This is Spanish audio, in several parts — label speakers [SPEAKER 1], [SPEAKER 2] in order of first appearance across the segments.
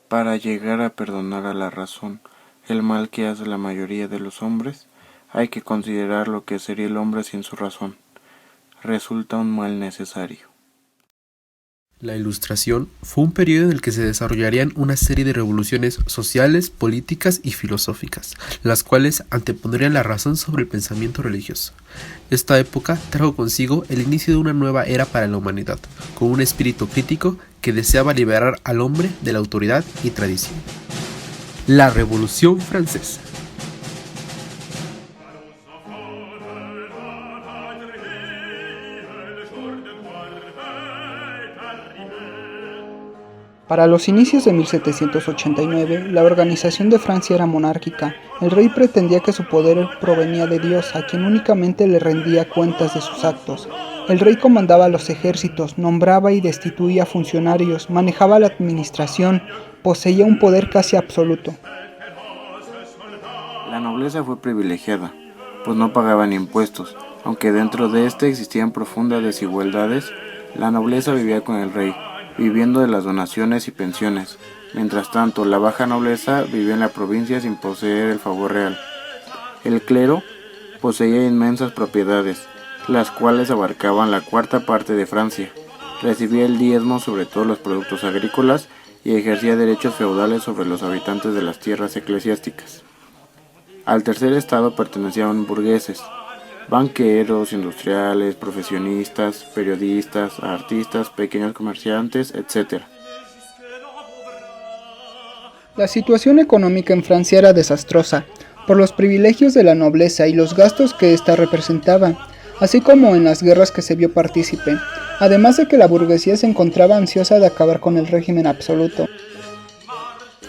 [SPEAKER 1] Para llegar a perdonar a la razón el mal que hace la mayoría de los hombres, hay que considerar lo que sería el hombre sin su razón. Resulta un mal necesario.
[SPEAKER 2] La Ilustración fue un periodo en el que se desarrollarían una serie de revoluciones sociales, políticas y filosóficas, las cuales antepondrían la razón sobre el pensamiento religioso. Esta época trajo consigo el inicio de una nueva era para la humanidad, con un espíritu crítico que deseaba liberar al hombre de la autoridad y tradición. La Revolución Francesa.
[SPEAKER 3] Para los inicios de 1789, la organización de Francia era monárquica. El rey pretendía que su poder provenía de Dios, a quien únicamente le rendía cuentas de sus actos. El rey comandaba los ejércitos, nombraba y destituía funcionarios, manejaba la administración, poseía un poder casi absoluto.
[SPEAKER 1] La nobleza fue privilegiada, pues no pagaban impuestos. Aunque dentro de este existían profundas desigualdades, la nobleza vivía con el rey, viviendo de las donaciones y pensiones. Mientras tanto, la baja nobleza vivía en la provincia sin poseer el favor real. El clero poseía inmensas propiedades, las cuales abarcaban la cuarta parte de Francia. Recibía el diezmo sobre todos los productos agrícolas y ejercía derechos feudales sobre los habitantes de las tierras eclesiásticas. Al tercer estado pertenecían burgueses, banqueros, industriales, profesionistas, periodistas, artistas, pequeños comerciantes, etc.
[SPEAKER 3] La situación económica en Francia era desastrosa, por los privilegios de la nobleza y los gastos que ésta representaba, así como en las guerras que se vio partícipe, además de que la burguesía se encontraba ansiosa de acabar con el régimen absoluto.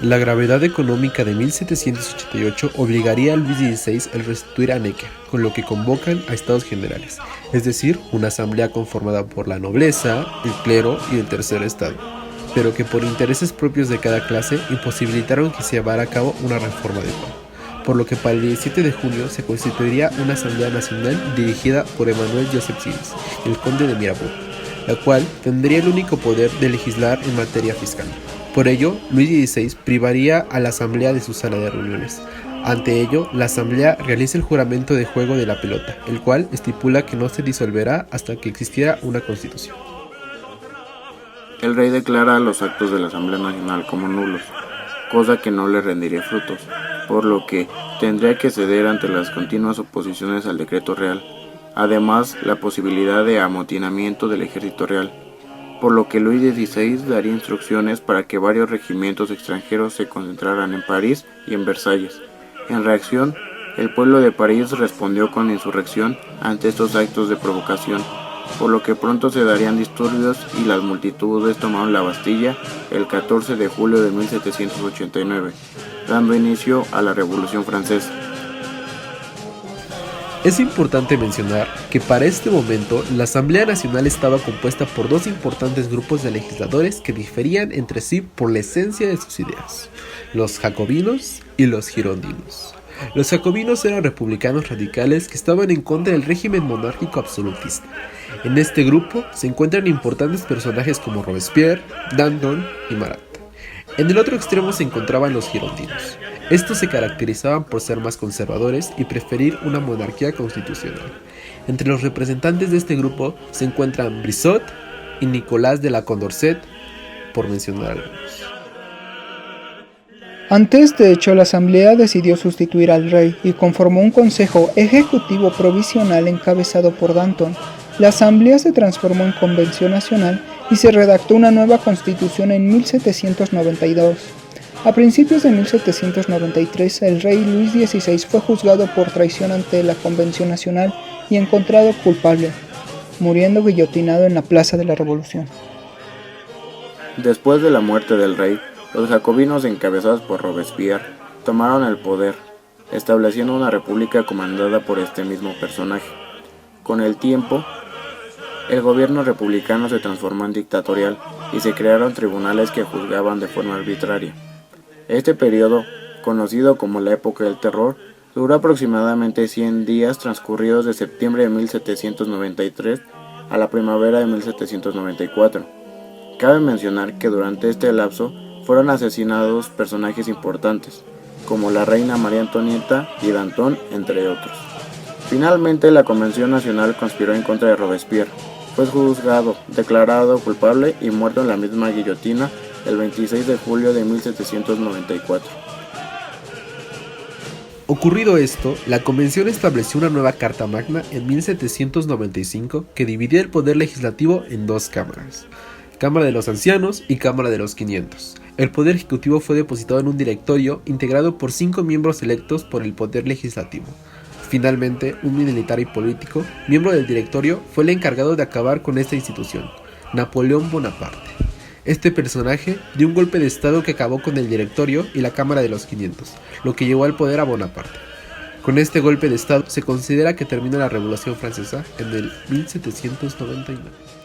[SPEAKER 2] La gravedad económica de 1788 obligaría a Luis XVI a restituir a Necker, con lo que convocan a Estados Generales, es decir, una asamblea conformada por la nobleza, el clero y el tercer estado, pero que por intereses propios de cada clase imposibilitaron que se llevara a cabo una reforma de pago, por lo que para el 17 de junio se constituiría una asamblea nacional dirigida por Emmanuel Joseph Siles, el conde de Mirabeau, la cual tendría el único poder de legislar en materia fiscal. Por ello, Luis XVI privaría a la asamblea de su sala de reuniones. Ante ello, la asamblea realiza el juramento de juego de la pelota, el cual estipula que no se disolverá hasta que existiera una constitución.
[SPEAKER 1] El rey declara los actos de la Asamblea Nacional como nulos, cosa que no le rendiría frutos, por lo que tendría que ceder ante las continuas oposiciones al decreto real. Además, la posibilidad de amotinamiento del ejército real, por lo que Luis XVI daría instrucciones para que varios regimientos extranjeros se concentraran en París y en Versalles. En reacción, el pueblo de París respondió con insurrección ante estos actos de provocación, por lo que pronto se darían disturbios y las multitudes tomaron la Bastilla el 14 de julio de 1789, dando inicio a la Revolución Francesa.
[SPEAKER 2] Es importante mencionar que para este momento la Asamblea Nacional estaba compuesta por dos importantes grupos de legisladores que diferían entre sí por la esencia de sus ideas, los jacobinos y los girondinos. Los jacobinos eran republicanos radicales que estaban en contra del régimen monárquico absolutista. En este grupo se encuentran importantes personajes como Robespierre, Danton y Marat. En el otro extremo se encontraban los girondinos. Estos se caracterizaban por ser más conservadores y preferir una monarquía constitucional. Entre los representantes de este grupo se encuentran Brissot y Nicolás de la Condorcet, por mencionar algunos.
[SPEAKER 3] Ante este hecho, la asamblea decidió sustituir al rey y conformó un consejo ejecutivo provisional encabezado por Danton. La asamblea se transformó en convención nacional y se redactó una nueva constitución en 1792. A principios de 1793, el rey Luis XVI fue juzgado por traición ante la Convención Nacional y encontrado culpable, muriendo guillotinado en la Plaza de la Revolución.
[SPEAKER 1] Después de la muerte del rey, los jacobinos encabezados por Robespierre tomaron el poder, estableciendo una república comandada por este mismo personaje. Con el tiempo, el gobierno republicano se transformó en dictatorial y se crearon tribunales que juzgaban de forma arbitraria. Este periodo, conocido como la época del terror, duró aproximadamente 100 días transcurridos de septiembre de 1793 a la primavera de 1794. Cabe mencionar que durante este lapso fueron asesinados personajes importantes, como la reina María Antonieta y Danton, entre otros. Finalmente, la Convención Nacional conspiró en contra de Robespierre. Fue juzgado, declarado culpable y muerto en la misma guillotina el 26 de julio de 1794.
[SPEAKER 2] Ocurrido esto, la Convención estableció una nueva Carta Magna en 1795 que dividía el poder legislativo en dos cámaras, Cámara de los Ancianos y Cámara de los 500. El poder ejecutivo fue depositado en un directorio integrado por 5 miembros electos por el poder legislativo. Finalmente, un militar y político, miembro del directorio, fue el encargado de acabar con esta institución, Napoleón Bonaparte. Este personaje dio un golpe de estado que acabó con el directorio y la Cámara de los 500, lo que llevó al poder a Bonaparte. Con este golpe de estado se considera que termina la Revolución Francesa en el 1799.